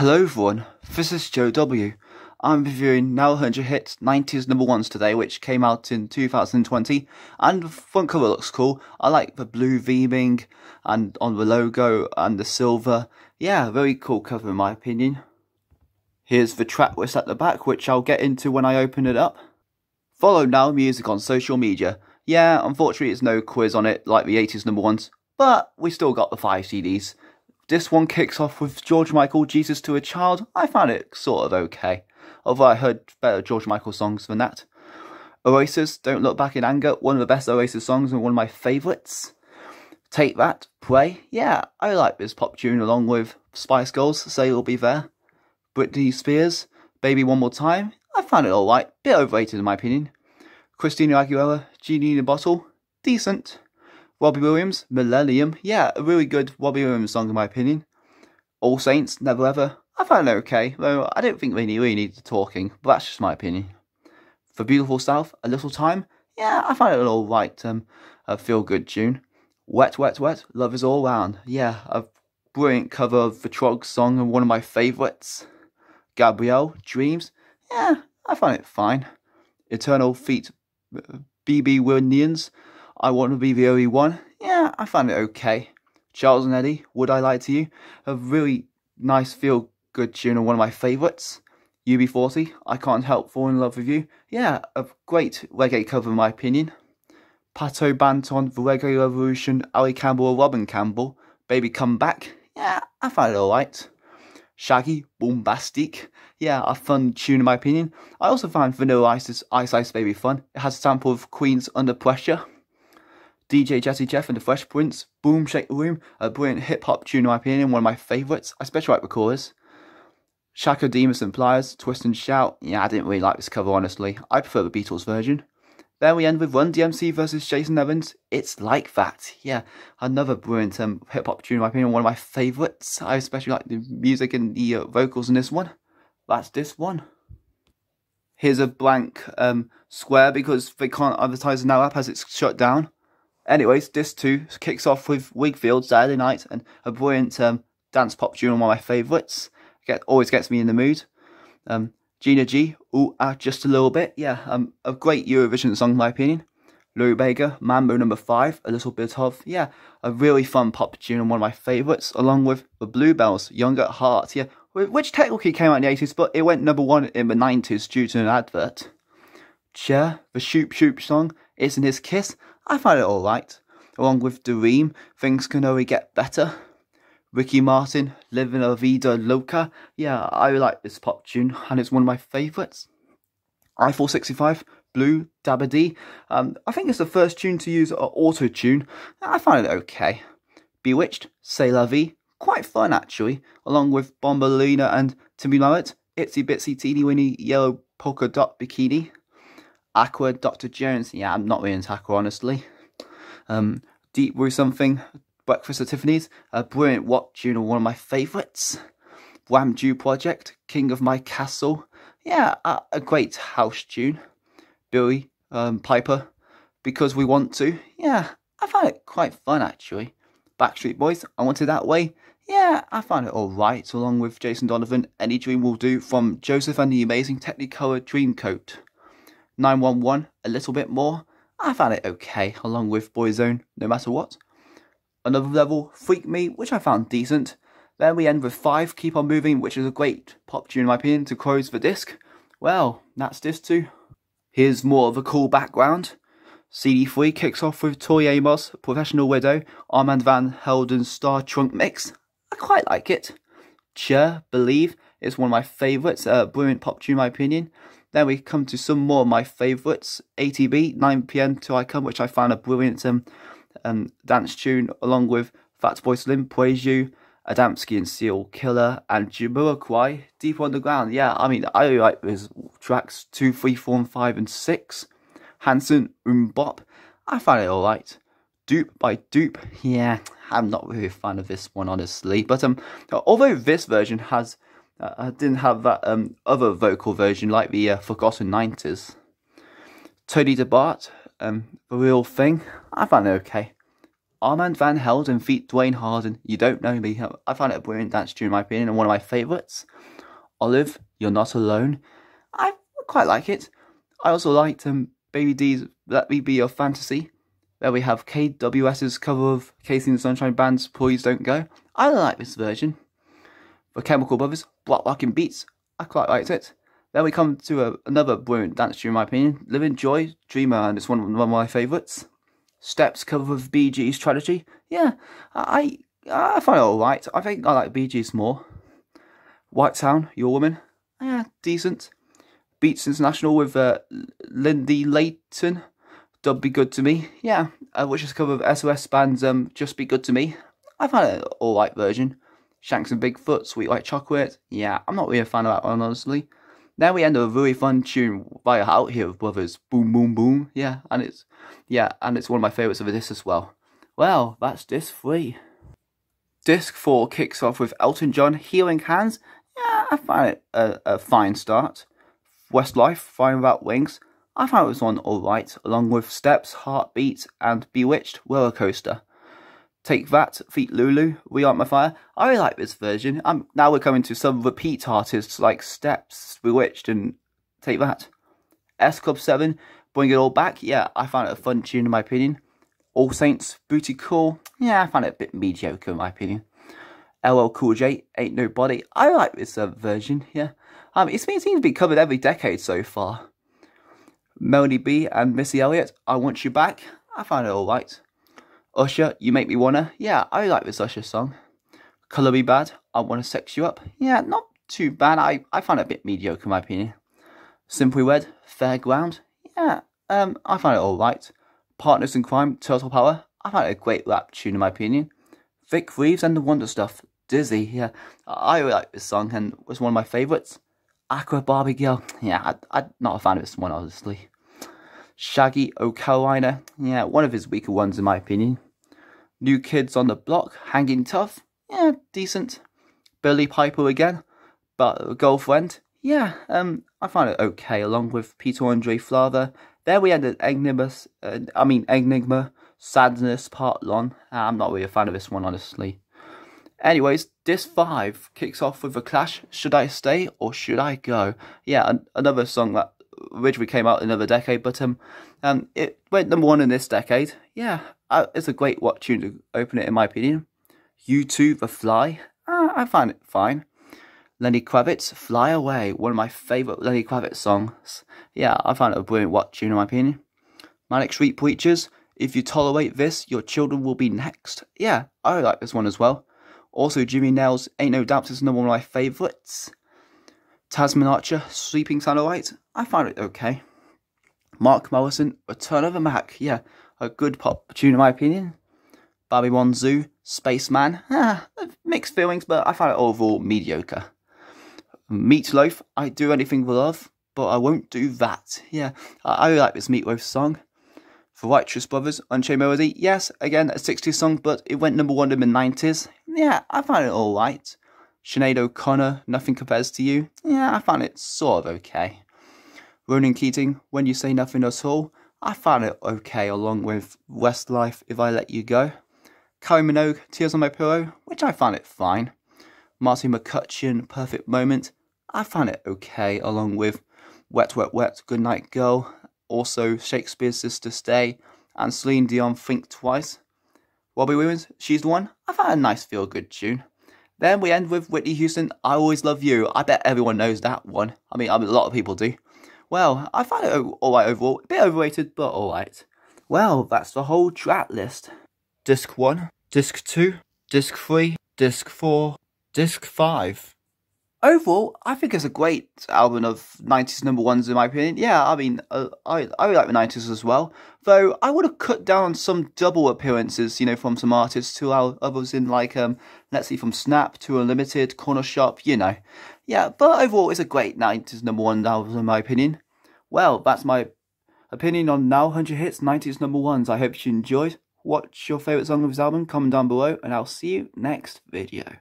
Hello everyone, this is Joe W. I'm reviewing Now 100 Hits 90s No.1s today, which came out in 2020, and the front cover looks cool. I like the blue theming and on the logo and the silver. Yeah, very cool cover in my opinion. Here's the track list at the back, which I'll get into when I open it up. Follow Now Music on social media. Yeah, unfortunately there's no quiz on it like the 80s No.1s, but we still got the 5 CDs. This one kicks off with George Michael, Jesus to a Child. I found it sort of okay, although I heard better George Michael songs than that. Oasis, Don't Look Back in Anger, one of the best Oasis songs and one of my favourites. Take That, Pray, yeah, I like this pop tune along with Spice Girls, Say You'll Be There. Britney Spears, Baby One More Time, I found it alright, bit overrated in my opinion. Christina Aguilera, Genie in a Bottle, decent. Robbie Williams, Millennium, yeah, a really good Robbie Williams song in my opinion. All Saints, Never Ever, I found it okay, though I don't think they really need the talking, but that's just my opinion. For Beautiful South, A Little Time, yeah, I found it an alright, a feel-good tune. Wet, Wet, Wet, Love Is All Round, yeah, a brilliant cover of the Troggs song and one of my favourites. Gabrielle, Dreams, yeah, I find it fine. Eternal Feet, BB Williams, I Want to Be the Only One, yeah, I found it okay. Charles and Eddie, Would I Lie to You, a really nice feel-good tune and one of my favourites. UB40, I Can't Help Falling in Love With You, yeah, a great reggae cover in my opinion. Pato Banton, The Reggae Revolution, Ali Campbell or Robin Campbell, Baby Come Back, yeah, I found it alright. Shaggy, Bombastic, yeah, a fun tune in my opinion. I also found Vanilla Ice's Ice Ice Baby fun. It has a sample of Queen's Under Pressure. DJ Jazzy Jeff and the Fresh Prince, Boom Shake the Room, a brilliant hip-hop tune in my opinion, one of my favourites. I especially like the chorus. Shaka Demus and Pliers, Twist and Shout, yeah, I didn't really like this cover honestly. I prefer the Beatles version. Then we end with Run DMC versus Jason Evans, It's Like That. Yeah, another brilliant hip-hop tune in my opinion, one of my favourites. I especially like the music and the vocals in this one. That's this one. Here's a blank square because they can't advertise the Now app as it's shut down. Anyways, this too kicks off with Wigfield, Saturday Night, and a brilliant dance pop tune, one of my favourites. Always gets me in the mood. Gina G, Ooh Ah Just a Little Bit, yeah, a great Eurovision song in my opinion. Lou Bega, Mambo No. 5, A Little Bit Of, yeah, a really fun pop tune and one of my favourites, along with the Bluebells, Young at Heart, yeah, which technically came out in the 80s, but it went #1 in the 90s due to an advert. Cher, the Shoop Shoop song, Isn't His Kiss, I find it alright, along with Dream, Things Can Only Get Better. Ricky Martin, Living La Vida Loca, yeah, I like this pop tune, and it's one of my favourites. Eiffel 65, Blue, Dabba Dee, I think it's the first tune to use auto-tune, I find it okay. Bewitched, C'est La Vie, quite fun actually, along with Bombalina and Timmy Mallet, Itsy Bitsy Teeny Weeny Yellow Polka Dot Bikini. Aqua, Dr. Jones, yeah, I'm not really into Aqua honestly. Deep Blue Something, Breakfast at Tiffany's, a brilliant What tune, one of my favourites. Wham Jew Project, King of My Castle, yeah, a great house tune. Billy Piper, Because We Want To, yeah, I find it quite fun actually. Backstreet Boys, I Want It That Way, yeah, I find it alright, along with Jason Donovan, Any Dream Will Do, from Joseph and the Amazing Technicolor Dreamcoat. 911, A Little Bit More, I found it okay, along with Boyzone, No Matter What. Another Level, Freak Me, which I found decent. Then we end with 5, Keep On Moving, which is a great pop tune in my opinion to close the disc. Well, that's this too. Here's more of a cool background. CD3 kicks off with Tori Amos, Professional Widow, Armand Van Helden's Star Trunk mix. I quite like it. Cher, Believe, is one of my favourites, a brilliant pop tune in my opinion. Then we come to some more of my favourites. ATB, 9pm Till I Come, which I found a brilliant dance tune, along with Fatboy Slim, Praise You, Adamski and Seal Killer, and Jamiroquai, Deep Underground. Yeah, I mean, I really like those tracks 2, 3, 4, and 5, and 6. Hanson, Bop, I found it alright. Dupe by Dupe, yeah, I'm not really a fan of this one honestly, but although this version has I didn't have that other vocal version like the Forgotten 90s. Tony DeBart, The Real Thing, I found it okay. Armand Van Helden feat Dwayne Harden, You Don't Know Me. I find it a brilliant dance tune in my opinion and one of my favourites. Olive, You're Not Alone. I quite like it. I also liked Baby D's Let Me Be Your Fantasy. There we have KWS's cover of Casey and the Sunshine Band's Please Don't Go. I like this version. The Chemical Brothers, Block Rockin' Beats. I quite liked it. Then we come to another brilliant dance tune in my opinion. Living Joy, Dreamer, and it's one of my favourites. Steps cover of Bee Gees Tragedy. Yeah, I find it alright. I think I like Bee Gees more. White Town, Your Woman. Yeah, decent. Beats International with Lindy Layton. Dub Be Good To Me. Yeah, which is a cover of SOS Band's Just Be Good To Me. I find it an alright version. Shanks and Bigfoot, Sweet White Chocolate. Yeah, I'm not really a fan of that one, honestly. Then we end with a really fun tune by Out Here Brothers, Boom Boom Boom. Yeah, and it's one of my favourites of this as well. Well, that's disc 3. Disc 4 kicks off with Elton John, Healing Hands. Yeah, I find it a fine start. Westlife, Flying Without Wings. I found this one alright, along with Steps, Heartbeat, and Bewitched, Roller Coaster. Take That, feat Lulu, We Aren't My Fire. I really like this version. Now we're coming to some repeat artists like Steps, Bewitched, and Take That. S Club 7, Bring It All Back. Yeah, I found it a fun tune in my opinion. All Saints, Booty Call. Yeah, I found it a bit mediocre in my opinion. LL Cool J, Ain't Nobody. I like this version, yeah. It seems to be covered every decade so far. Melody B and Missy Elliott, I Want You Back. I found it alright. Usher, You Make Me Wanna. Yeah, I like this Usher song. Colour Me Bad, I Wanna Sex You Up. Yeah, not too bad. I found it a bit mediocre in my opinion. Simply Red, Fairground. Yeah, I find it alright. Partners in Crime, Turtle Power. I find it a great rap tune in my opinion. Vic Reeves and the Wonder Stuff, Dizzy. Yeah, I really like this song and it was one of my favourites. Aqua Barbie Girl. Yeah, I'm not a fan of this one, honestly. Shaggy, Oh Carolina. Yeah, one of his weaker ones in my opinion. New Kids on the Block, Hanging Tough. Yeah, decent. Billy Piper again, but Girlfriend. Yeah, I find it okay, along with Peter Andre Flather. There we ended Enigma, Sadness, Part 1. I'm not really a fan of this one, honestly. Anyways, disc 5 kicks off with The Clash, Should I Stay or Should I Go? Yeah, another song that originally came out in another decade, but it went number 1 in this decade. Yeah, it's a great tune to open it in my opinion. U2, The Fly. I find it fine. Lenny Kravitz, Fly Away, one of my favourite Lenny Kravitz songs. Yeah, I find it a brilliant tune in my opinion. Manic Street Preachers, If You Tolerate This, Your Children Will Be Next. Yeah, I like this one as well. Also, Jimmy Nails, Ain't No Doubt is another one of my favourites. Tasman Archer, Sleeping Sound Alright. I find it okay. Mark Morrison, Return of the Mac. Yeah, a good pop tune in my opinion. Babylon Zoo, Spaceman. Mixed feelings, but I find it overall mediocre. Meatloaf, I Do Anything for Love, but I Won't Do That. Yeah, I really like this Meatloaf song. The Righteous Brothers, Unchained Melody. Yes, again, a 60s song, but it went number 1 in the 90s. Yeah, I find it alright. Sinead O'Connor, Nothing Compares to You. Yeah, I found it sort of okay. Ronan Keating, When You Say Nothing at All. I found it okay, along with Westlife, If I Let You Go. Kylie Minogue, Tears on My Pillow, which I found it fine. Marty McCutcheon, Perfect Moment. I found it okay, along with Wet Wet Wet, Goodnight Girl. Also, Shakespeare's Sister Stay, and Celine Dion, Think Twice. Robbie Williams, She's the One. I found a nice feel-good tune. Then we end with Whitney Houston, I Always Love You. I bet everyone knows that one. I mean, a lot of people do. Well, I find it alright overall. A bit overrated, but alright. Well, that's the whole track list. Disc 1, Disc 2, Disc 3, Disc 4, Disc 5. Overall, I think it's a great album of 90s number 1s in my opinion. Yeah, I mean, I really like the 90s as well. Though, I would have cut down on some double appearances, from some artists to others in like, let's see, from Snap to Unlimited, Corner Shop, Yeah, but overall, it's a great 90s number 1 album in my opinion. Well, that's my opinion on Now 100 Hits 90s number 1s. I hope you enjoyed. What's your favourite song of this album? Comment down below, and I'll see you next video.